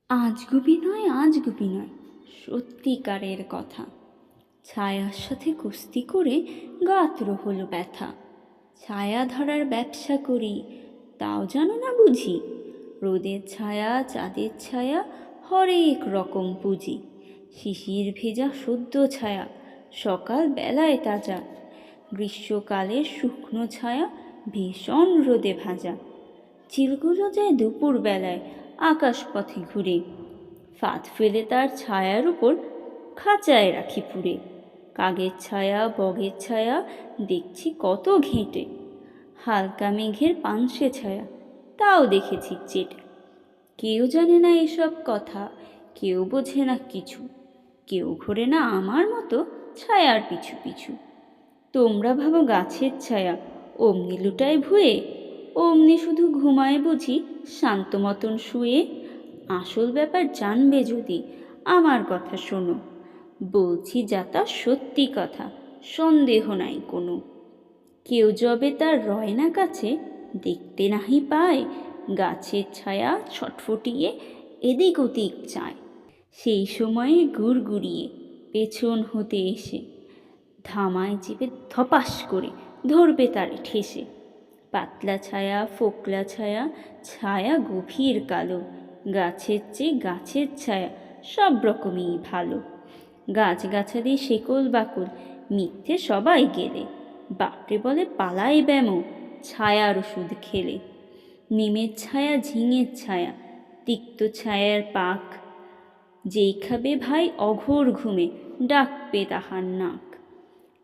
আজগুবি নয়, আজগুবি নয়, সত্যিকারের কথা। ছায়ার সাথে কুস্তি করে গাত্র হলো ব্যথা। ছায়া ধরার ব্যবসা করি, তাও জানো না বুঝি। রোদের ছায়া, চাঁদের ছায়া, হরেক রকম পুঁজি। শিশির ভেজা সদ্য ছায়া, সকাল বেলায় তাজা। গ্রীষ্মকালের শুকনো ছায়া, ভীষণ রোদে ভাজা। চিলগুলো যায় দুপুর বেলায় আকাশ পথে ঘুরে, ফাঁদ ফেলে তার ছায়ার উপর খাঁচায় রাখি পুরে। কাগের ছায়া, বগের ছায়া, দেখছি কত ঘেঁটে। হালকা মেঘের পানসে ছায়া, তাও দেখেছি চেটে। কেউ জানে না এসব কথা, কেউ বোঝে না কিছু। কেউ ঘোরে না আমার মতো ছায়ার পিছু পিছু। তোমরা ভাবো গাছের ছায়া অমনি লুটায় ভুয়ে, অমনি শুধু ঘুমায় বুঝি শান্ত মতন শুয়ে। আসল ব্যাপার জানবে যদি আমার কথা শোনো, বলছি যা তা সত্যি কথা, সন্দেহ নাই কোনো। কেউ যবে তার রয় না কাছে, দেখতে নাহি পায়, গাছের ছায়া ছটফটিয়ে এদিক ওদিক চায়। সেই সময়ে গুড়গুড়িয়ে পেছন হতে এসে ধামায় চেপে ধপাস করে ধরবে তারে ঠেসে। পাতলা ছায়া, ফোকলা ছায়া, ছায়া গভীর কালো, গাছের চেয়ে গাছের ছায়া সব রকমই ভালো। গাছগাছালি শেকল বাকল মিথ্যে সবাই গেলে, বাপরে বলে পালাই ব্যামো ছায়ার ওষুধ খেলে। নিমের ছায়া, ঝিঙের ছায়া, তিক্ত ছায়ার পাক, যেই খাবে ভাই অঘোর ঘুমে ডাকবে তাহার নাক।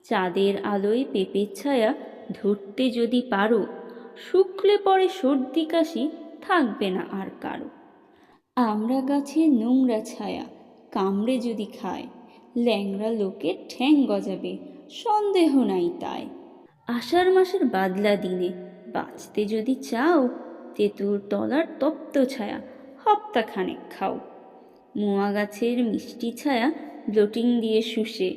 চাঁদের আলোয় পেঁপের ছায়া ধরতে যদি পারো, শুকলে পরে সর্দি কাশি থাকবে না আর কারো। আমরা গাছের নোংরা ছায়া কামড়ে যদি খায়, ল্যাংড়া লোকের ঠ্যাং গজাবে সন্দেহ নাই তাই। আষাঢ় মাসের বাদলা দিনে বাঁচতে যদি চাও, তেঁতুল তলার তপ্ত ছায়া হপ্তাখানেক খাও। মোয়া গাছের মিষ্টি ছায়া ব্লোটিং দিয়ে শুষে,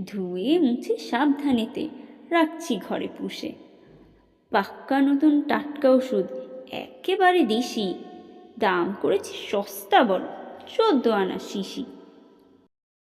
ধুয়ে মুছে সাবধানেতে রাখছি ঘরে পুষে। পাক্কা নতুন টাটকা ওষুধ একেবারে দিশি, দাম করেছি সস্তা বড় 14 আনা শিশি।